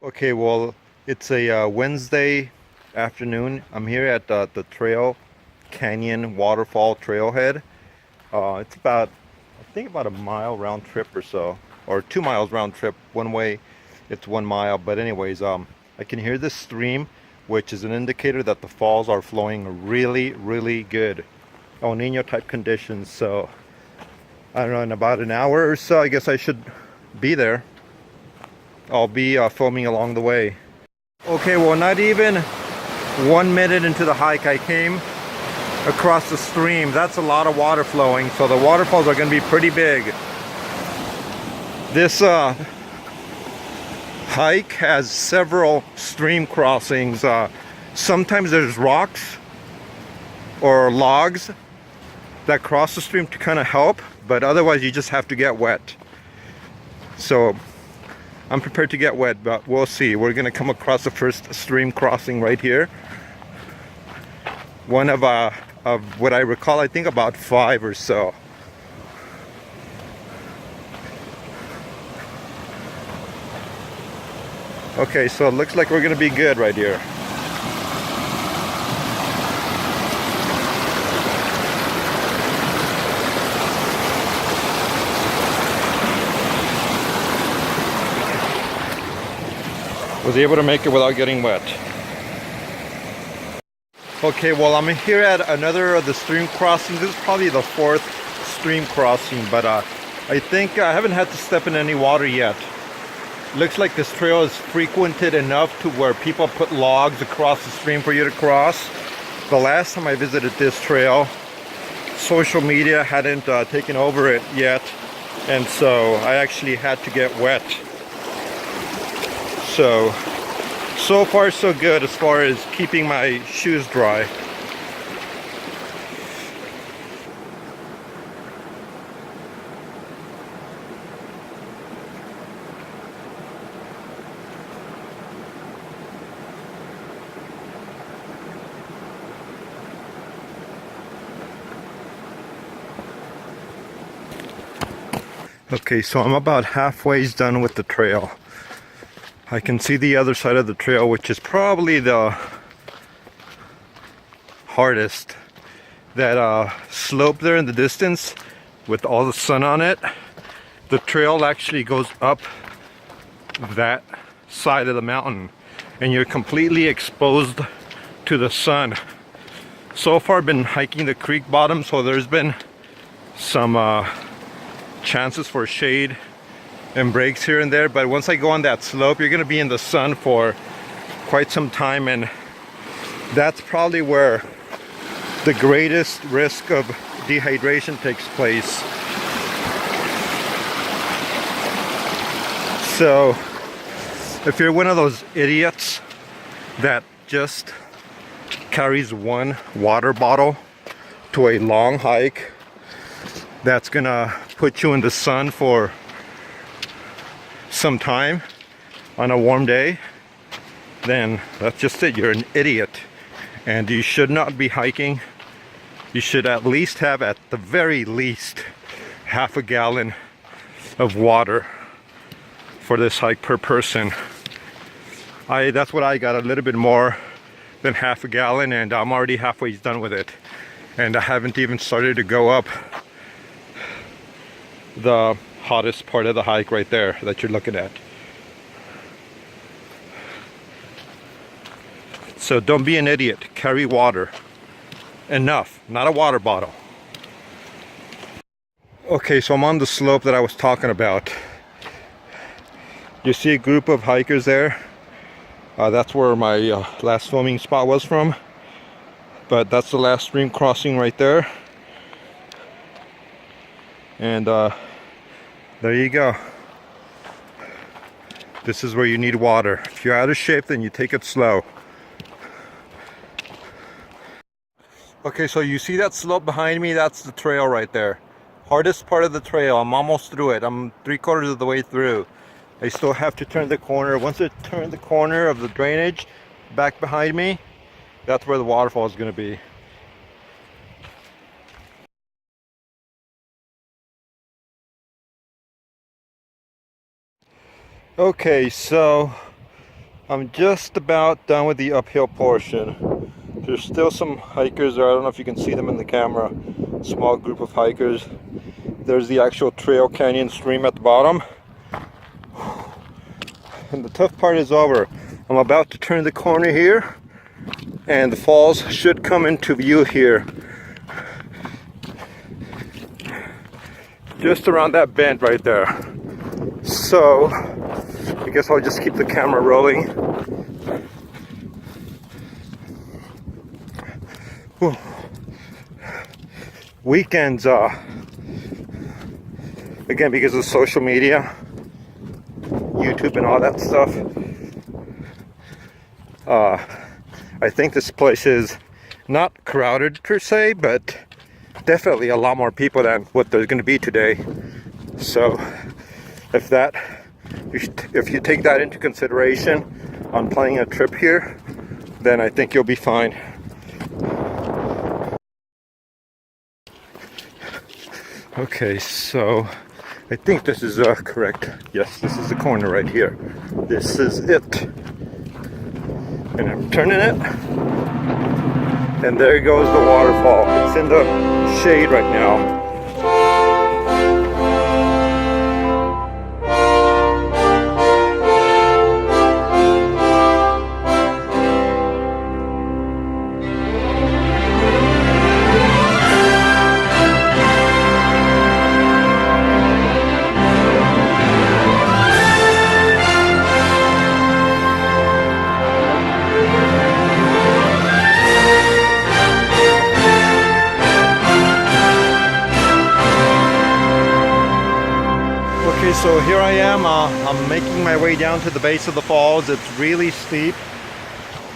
Okay, well, it's a Wednesday afternoon. I'm here at the Trail Canyon Waterfall Trailhead. It's about, I think about a mile round trip or so, or 2 miles round trip. One way, it's 1 mile. But anyways, I can hear this stream, which is an indicator that the falls are flowing really, really good. El Nino type conditions. So I don't know, in about an hour or so, I guess I should be there. I'll be filming along the way. Okay, well, not even 1 minute into the hike, I came across the stream. That's a lot of water flowing, so the waterfalls are going to be pretty big. This hike has several stream crossings. Sometimes there's rocks or logs that cross the stream to kind of help, but otherwise you just have to get wet. So I'm prepared to get wet, but we'll see. We're going to come across the first stream crossing right here. One of what I recall, I think about 5 or so. Okay, so it looks like we're gonna be good right here. Was able to make it without getting wet. Okay, well, I'm here at another of the stream crossings. This is probably the 4th stream crossing, but I think I haven't had to step in any water yet. Looks like this trail is frequented enough to where people put logs across the stream for you to cross. The last time I visited this trail, social media hadn't taken over it yet, and so I actually had to get wet. So far so good as far as keeping my shoes dry. Okay, so I'm about halfway done with the trail. I can see the other side of the trail, which is probably the hardest. That slope there in the distance with all the sun on it, the trail actually goes up that side of the mountain and you're completely exposed to the sun. So far I've been hiking the creek bottom, so there's been some chances for shade and breaks here and there, but once I go on that slope, you're gonna be in the sun for quite some time, and that's probably where the greatest risk of dehydration takes place. So if you're one of those idiots that just carries one water bottle to a long hike that's gonna put you in the sun for some time on a warm day, then that's just it. You're an idiot and you should not be hiking. You should at least have, at the very least, half a gallon of water for this hike per person. That's what I got, a little bit more than half a gallon, and I'm already halfway done with it, and I haven't even started to go up the hottest part of the hike right there that you're looking at. So don't be an idiot. Carry water. Enough, not a water bottle. Okay, so I'm on the slope that I was talking about. You see a group of hikers there? That's where my last filming spot was from. But that's the last stream crossing right there. And there you go. This is where you need water. If you're out of shape, then you take it slow. Okay, so you see that slope behind me? That's the trail right there. Hardest part of the trail. I'm almost through it. I'm 3/4 of the way through. I still have to turn the corner. Once I turn the corner of the drainage back behind me, that's where the waterfall is going to be. Okay, so I'm just about done with the uphill portion. There's still some hikers there. I don't know if you can see them in the camera. Small group of hikers. There's the actual trail canyon stream at the bottom. And the tough part is over. I'm about to turn the corner here, and the falls should come into view here. Just around that bend right there. So, I guess I'll just keep the camera rolling. Whew. Weekends, again, because of social media, YouTube and all that stuff, I think this place is not crowded per se, but definitely a lot more people than what there's going to be today. So if you take that into consideration on planning a trip here, then I think you'll be fine. Okay, so I think this is correct. Yes, this is the corner right here. This is it. And I'm turning it. And there goes the waterfall. It's in the shade right now. Okay, so here I am. I'm making my way down to the base of the falls. It's really steep.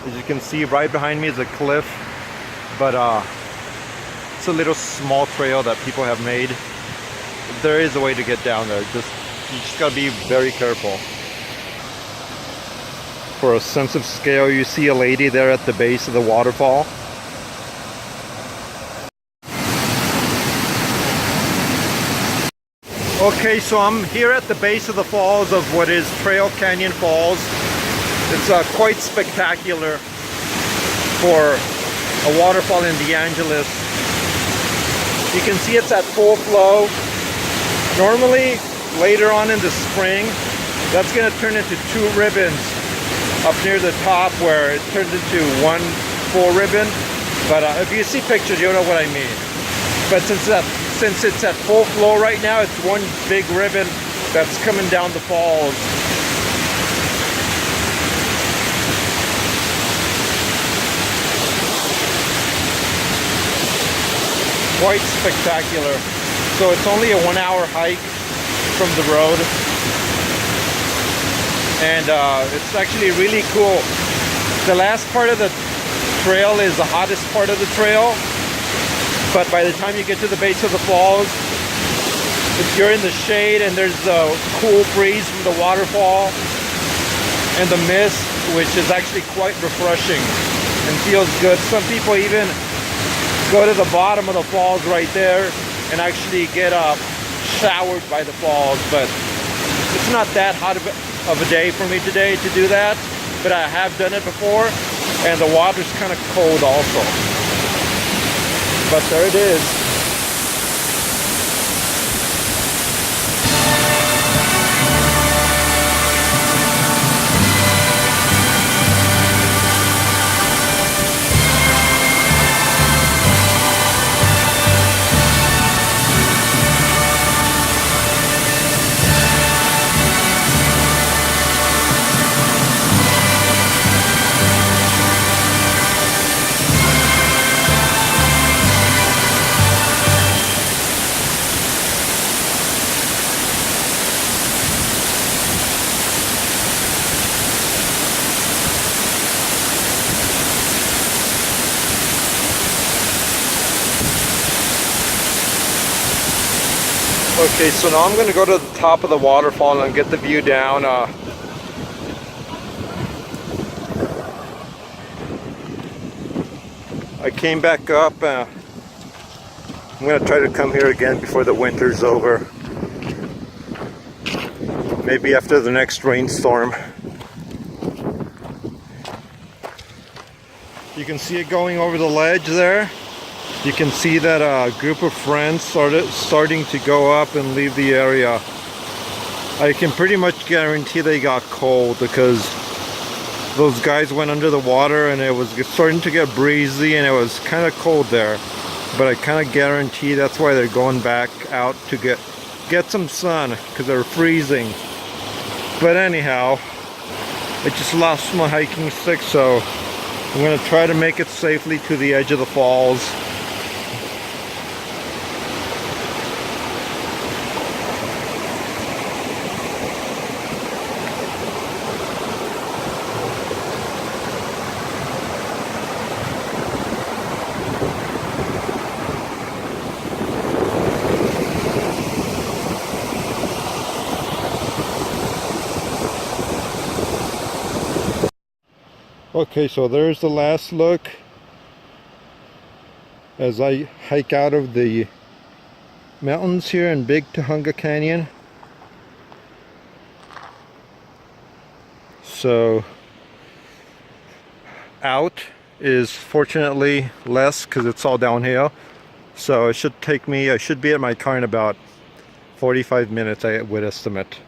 As you can see, right behind me is a cliff, but it's a little small trail that people have made. There is a way to get down there. You just gotta be very careful. For a sense of scale, you see a lady there at the base of the waterfall. Okay, so I'm here at the base of the falls of what is Trail Canyon Falls. It's quite spectacular for a waterfall in the Angeles. You can see it's at full flow. Normally, later on in the spring, that's going to turn into two ribbons up near the top where it turns into one full ribbon. But if you see pictures, you'll know what I mean. But since it's at full flow right now, it's one big ribbon that's coming down the falls. Quite spectacular. So it's only a 1-hour hike from the road. And it's actually really cool. The last part of the trail is the hottest part of the trail. But by the time you get to the base of the falls, you're in the shade and there's the cool breeze from the waterfall and the mist, which is actually quite refreshing and feels good. Some people even go to the bottom of the falls right there and actually get showered by the falls. But it's not that hot of a day for me today to do that, but I have done it before, and the water's kind of cold also. But there it is. Okay, so now I'm going to go to the top of the waterfall and get the view down. I came back up. I'm going to try to come here again before the winter's over. Maybe after the next rainstorm. You can see it going over the ledge there. You can see that a group of friends starting to go up and leave the area. I can pretty much guarantee they got cold because those guys went under the water and it was starting to get breezy and it was kind of cold there. But I kind of guarantee that's why they're going back out to get some sun because they're freezing. But anyhow, I just lost my hiking stick, so I'm going to try to make it safely to the edge of the falls. Okay, so there's the last look as I hike out of the mountains here in Big Tujunga Canyon. So out is fortunately less because it's all downhill. So it should take me, I should be at my car in about 45 minutes, I would estimate.